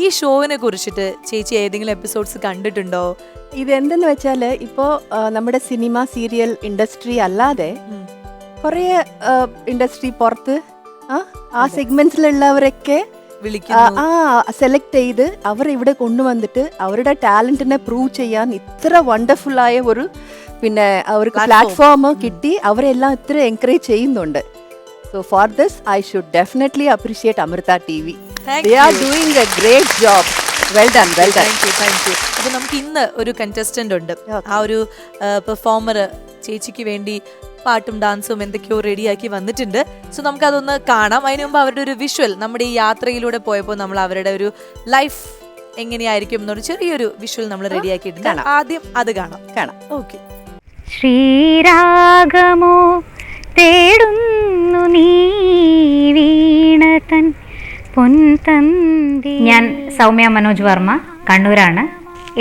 ഈ ഷോവിനെ കുറിച്ചിട്ട് ചേച്ചി ഏതെങ്കിലും എപ്പിസോഡ്സ് കണ്ടിട്ടുണ്ടോ? ഇതെന്തെന്ന് വെച്ചാൽ ഇപ്പോൾ നമ്മുടെ സിനിമ സീരിയൽ ഇൻഡസ്ട്രി അല്ലാതെ കുറേ ഇൻഡസ്ട്രി പുറത്ത് ആ സെഗ്മെന്റ്സിലുള്ളവരൊക്കെ സെലക്ട് ചെയ്ത് അവർ ഇവിടെ കൊണ്ടുവന്നിട്ട് അവരുടെ ടാലന്റിനെ പ്രൂവ് ചെയ്യാൻ ഇത്ര വണ്ടർഫുൾ ആയ ഒരു പിന്നെ അവർക്ക് പ്ലാറ്റ്ഫോം കിട്ടി അവരെല്ലാം ഇത്ര എൻകറേജ് ചെയ്യുന്നുണ്ട്. So for this I should definitely appreciate Amrita TV. They are doing a great job. Well done, well done. Thank you. അപ്പോൾ നമുക്ക് ഇന്ന് ഒരു കണ്ടസ്റ്റന്റ് ഉണ്ട്. ആ ഒരു പെർഫോമർ ചേച്ചിക്ക് വേണ്ടി പാട്ടും ഡാൻസും എന്തൊക്കെയോ റെഡിയാക്കി വന്നിട്ടുണ്ട്. സോ നമുക്കതൊന്ന് കാണാം. അതിന് മുമ്പ് അവരുടെ ഒരു വിഷ്വൽ, നമ്മുടെ ഈ യാത്രയിലൂടെ പോയപ്പോൾ നമ്മൾ അവരുടെ ഒരു ലൈഫ് എങ്ങനെയായിരിക്കും എന്നൊരു ചെറിയൊരു വിഷ്വൽ നമ്മൾ റെഡിയാക്കിയിട്ടുണ്ട്. ആദ്യം അത് കാണാം. ഓക്കെ. ശ്രീരാഗമോ തേടുന്നു നീ വീണതൻ പൊൻതന്തി. ഞാൻ സൗമ്യ മനോജ് വർമ്മ, കണ്ണൂരാണ്.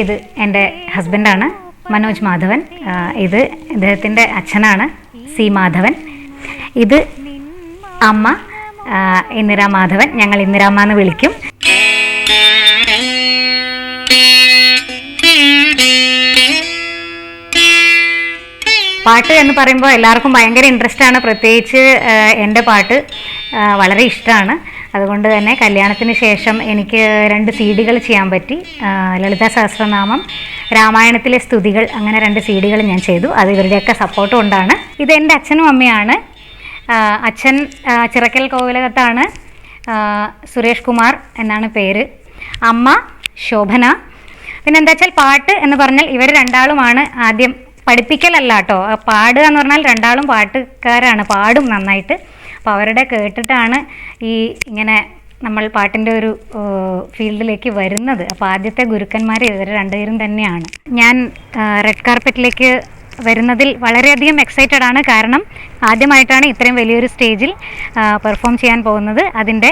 ഇത് എൻ്റെ ഹസ്ബൻഡാണ് മനോജ് മാധവൻ. ഇത് ഇദ്ദേഹത്തിൻ്റെ അച്ഛനാണ് സി മാധവൻ. ഇത് അമ്മ ഇന്ദിരാ മാധവൻ. ഞങ്ങൾ ഇന്ദിരാമ്മ എന്ന് വിളിക്കും. പാട്ട് എന്ന് പറയുമ്പോൾ എല്ലാവർക്കും ഭയങ്കര ഇൻട്രസ്റ്റ് ആണ്. പ്രത്യേകിച്ച് എൻ്റെ പാട്ട് വളരെ ഇഷ്ടമാണ്. അതുകൊണ്ട് തന്നെ കല്യാണത്തിന് ശേഷം എനിക്ക് 2 CD ചെയ്യാൻ പറ്റി. ലളിതാ സഹസ്രനാമം, രാമായണത്തിലെ സ്തുതികൾ, അങ്ങനെ 2 CD ഞാൻ ചെയ്തു. അത് ഇവരുടെയൊക്കെ സപ്പോർട്ട് കൊണ്ടാണ്. ഇത് എൻ്റെ അച്ഛനും അമ്മയാണ്. അച്ഛൻ ചിറക്കൽ കോവിലകത്താണ്, സുരേഷ് കുമാർ എന്നാണ് പേര്. അമ്മ ശോഭന. പിന്നെ എന്താ വെച്ചാൽ പാട്ട് എന്ന് പറഞ്ഞാൽ ഇവർ രണ്ടാളുമാണ് ആദ്യം. പഠിപ്പിക്കലല്ല കേട്ടോ, പാടുക എന്ന് പറഞ്ഞാൽ രണ്ടാളും പാട്ടുകാരാണ്, പാടും നന്നായിട്ട്. അപ്പോൾ അവരുടെ കേട്ടിട്ടാണ് ഈ ഇങ്ങനെ നമ്മൾ പാട്ടിൻ്റെ ഒരു ഫീൽഡിലേക്ക് വരുന്നത്. അപ്പോൾ ആദ്യത്തെ ഗുരുക്കന്മാർ ഇവർ രണ്ടുപേരും തന്നെയാണ്. ഞാൻ റെഡ് കാർപ്പറ്റിലേക്ക് വരുന്നതിൽ വളരെയധികം എക്സൈറ്റഡ് ആണ്. കാരണം ആദ്യമായിട്ടാണ് ഇത്രയും വലിയൊരു സ്റ്റേജിൽ പെർഫോം ചെയ്യാൻ പോകുന്നത്. അതിൻ്റെ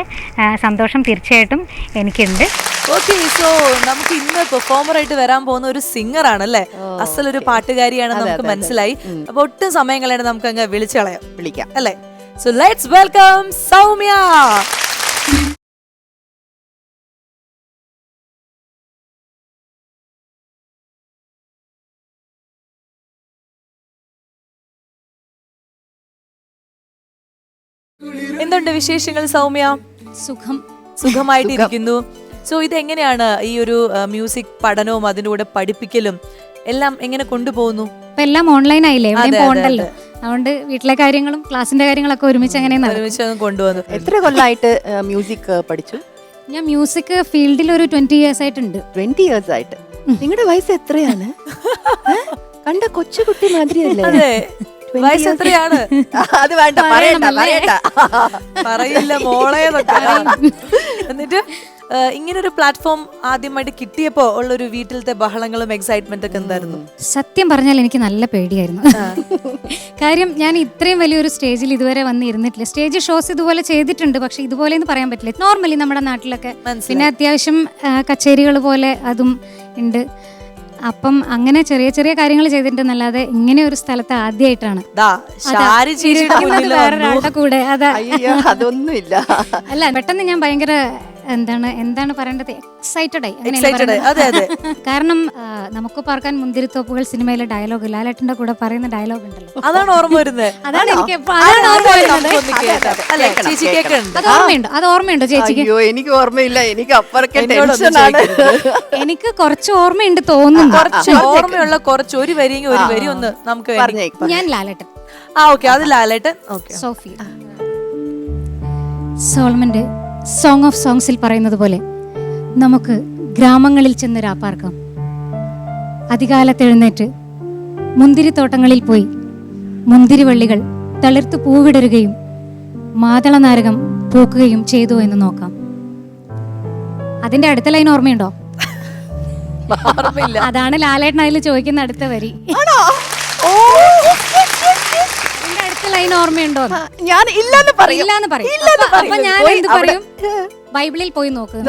സന്തോഷം തീർച്ചയായിട്ടും എനിക്കുണ്ട്. ഓക്കെ, സോ നമുക്ക് ഇന്ന് പെർഫോമറായിട്ട് വരാൻ പോകുന്ന ഒരു സിംഗർ ആണല്ലേ, അസലൊരു പാട്ടുകാരിയാണ് നമുക്ക് മനസ്സിലായി. അപ്പൊ ഒട്ടും സമയം കളയാണ്ട് നമുക്ക് അങ്ങ് വിളിക്കാം അല്ലേ. So let's welcome Soumya. എന്തുണ്ട് വിശേഷങ്ങൾ സൗമ്യ? സുഖമായിട്ടിരിക്കുന്നു. സോ ഇതെങ്ങനെയാണ് ഈ ഒരു മ്യൂസിക് പഠനവും അതിന്റെ കൂടെ പഠിപ്പിക്കലും എല്ലാം എങ്ങനെ കൊണ്ടുപോകുന്നു? എല്ലാം ഓൺലൈൻ ആയില്ലേ, എവിടെയും പോകണ്ടല്ലോ. അതുകൊണ്ട് വീട്ടിലെ കാര്യങ്ങളും ക്ലാസിന്റെ കാര്യങ്ങളൊക്കെ ഒരുമിച്ച് കൊണ്ടുവന്നു. എത്ര കൊല്ലമായിട്ട് മ്യൂസിക് പഠിച്ചു? ഞാൻ മ്യൂസിക് ഫീൽഡിൽ ഒരു 20 years ആയിട്ടുണ്ട്. 20 years ആയിട്ട്? നിങ്ങളുടെ വയസ്സ് എത്രയാണ്? കണ്ട കൊച്ചുകുട്ടി മാതിരിയല്ലേ? വയസ്സ് എത്രയാണ്? അത് വേണ്ട, പറയില്ല മോളെ. എന്നിട്ട് ഇങ്ങനൊരു പ്ലാറ്റ്ഫോം ആദ്യമായിട്ട് കിട്ടിയപ്പോ ഉള്ളൊരു വീട്ടിലത്തെ ബഹളങ്ങളും എക്സൈറ്റ്മെന്റ് ഒക്കെ എന്തായിരുന്നു? സത്യം പറഞ്ഞാൽ എനിക്ക് നല്ല പേടിയായിരുന്നു. കാര്യം ഞാൻ ഇത്രയും വലിയൊരു സ്റ്റേജിൽ ഇതുവരെ വന്നിരുന്നിട്ടില്ല. സ്റ്റേജ് ഷോസ് ഇതുപോലെ ചെയ്തിട്ടുണ്ട്, പക്ഷെ ഇതുപോലെ എന്ന് പറയാൻ പറ്റില്ല. നോർമലി നമ്മുടെ നാട്ടിലൊക്കെ, പിന്നെ അത്യാവശ്യം കച്ചേരികൾ പോലെ അതും ഉണ്ട്. അപ്പം അങ്ങനെ ചെറിയ ചെറിയ കാര്യങ്ങൾ ചെയ്തിട്ടുണ്ടെന്നല്ലാതെ ഇങ്ങനെ ഒരു സ്ഥലത്ത് ആദ്യമായിട്ടാണ് വേറൊരാളുടെ കൂടെ. അതൊന്നുമില്ല. അല്ല, പെട്ടെന്ന് ഞാൻ ഭയങ്കര എന്താണ് പറയേണ്ടത്, എക്സൈറ്റഡ് ആയി. കാരണം നമുക്ക് പാർക്കാൻ മുന്തിരിത്തോപ്പുകൾ സിനിമയിലെ ഡയലോഗ്, ലാലേട്ടന്റെ കൂടെ പറയുന്ന ഡയലോഗ് ഉണ്ടല്ലോ, അതാണ് ഓർമ്മ വരുന്നത്. അതാണ് എനിക്ക് അത് ഓർമ്മയുണ്ടോ ചേച്ചിക്ക്? എനിക്ക് ഓർമ്മയില്ല, എനിക്ക് എനിക്ക് കുറച്ച് ഓർമ്മയുണ്ട് തോന്നുന്നു. ഓർമ്മയുള്ള കുറച്ച് ഒരു വരി ഒന്ന് നമുക്ക് ഞാൻ ലാലേട്ടൻ. അത് ലാലേട്ടൻ. സോഫി സോൾമന്റെ സോങ് ഓഫ് സോങ്സിൽ പറയുന്നത് പോലെ നമുക്ക് ഗ്രാമങ്ങളിൽ ചെന്ന് രാപ്പാർക്കാം. അതികാലത്തെഴുന്നേറ്റ് മുന്തിരിത്തോട്ടങ്ങളിൽ പോയി മുന്തിരിവള്ളികൾ തളിർത്തു പൂവിടരുകയും മാതളനാരകം പൂക്കുകയും ചെയ്തു എന്ന് നോക്കാം. അതിന്റെ അടുത്ത ലൈൻ ഓർമ്മയുണ്ടോ? അതാണ് ലാലേട്ടൻ അതിൽ ചോദിക്കുന്ന അടുത്ത വരി. ലൈൻ ഓർമ്മയുണ്ടോ? ഞാൻ ഇല്ലാന്ന് പറയും. അപ്പൊ ഞാൻ എന്ത് പറയും? ബൈബിളിൽ പോയി നോക്ക്.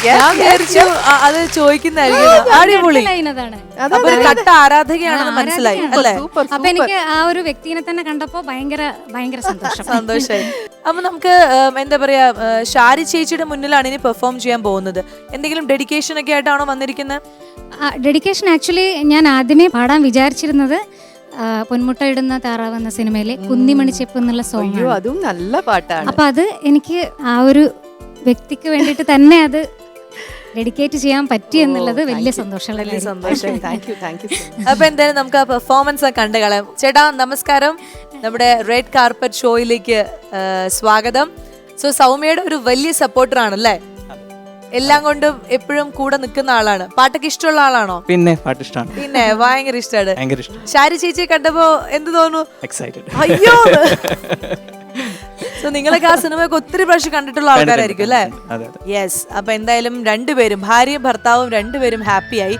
ഞാൻ വിചാരിച്ചു അത് ചോദിക്കുന്നതായിരിക്കും. അടിപൊളി. ലൈൻ അതാണ്. അപ്പൊ ഒരു കട്ട ആരാധകയാണെന്ന് മനസ്സിലായി അല്ലേ? അപ്പൊ എനിക്ക് ആ ഒരു വ്യക്തിനെ തന്നെ കണ്ടപ്പോ ഭയങ്കര സന്തോഷം. സന്തോഷായി. അപ്പൊ നമുക്ക് എന്താ പറയാ, ഷാരി ചേച്ചിയുടെ മുന്നിലാണ് ഇനി പെർഫോം ചെയ്യാൻ പോകുന്നത്. എന്തെങ്കിലും ഡെഡിക്കേഷൻ ഒക്കെ ആയിട്ടാണോ വന്നിരിക്കുന്നത്? ഡെഡിക്കേഷൻ ആക്ച്വലി ഞാൻ ആദ്യമേ പാടാൻ വിചാരിച്ചിരുന്നത് പൊന്മുട്ട ഇടുന്ന താറാവ് എന്ന സിനിമയിലെ കുന്നിമണി ചെപ്പ് എന്നുള്ള സോങ്. അതും നല്ല പാട്ടാണ്. അപ്പൊ അത് എനിക്ക് ആ ഒരു വ്യക്തിക്ക് വേണ്ടിയിട്ട് തന്നെ അത് ഡെഡിക്കേറ്റ് ചെയ്യാൻ പറ്റി എന്നുള്ളത് വലിയ സന്തോഷമുള്ള സന്തോഷം. Thank you. അപ്പൊ എന്തായാലും നമുക്ക് ആ പെർഫോമൻസ് കണ്ടു കളയാം. ചേട്ടാ നമസ്കാരം, നമ്മുടെ റെഡ് കാർപ്പറ്റ് ഷോയിലേക്ക് സ്വാഗതം. സോ സൗമ്യയുടെ ഒരു വലിയ സപ്പോർട്ടർ ആണല്ലേ? എല്ലാം കൊണ്ടും എപ്പോഴും കൂടെ നിൽക്കുന്ന ആളാണ്. പാട്ടൊക്കെ ഇഷ്ടമുള്ള ആളാണോ? പിന്നെ പാട്ട് ഇഷ്ടമാണ്. പിന്നെ ഭയങ്കര ഇഷ്ടമാണ്. ഭയങ്കര ഇഷ്ടം. ഷാരി ചേച്ചിയെ കണ്ടപ്പോ എന്ത് തോന്നുന്നു? എക്സൈറ്റഡ്. അയ്യോ. സോ നിങ്ങളൊക്കെ ആ സിനിമയൊക്കെ ഒത്തിരി പ്രാവശ്യം കണ്ടിട്ടുള്ള ആൾക്കാരായിരിക്കും അല്ലേ? യെസ്. അപ്പൊ എന്തായാലും രണ്ടുപേരും, ഭാര്യയും ഭർത്താവും രണ്ടുപേരും ഹാപ്പിയായി.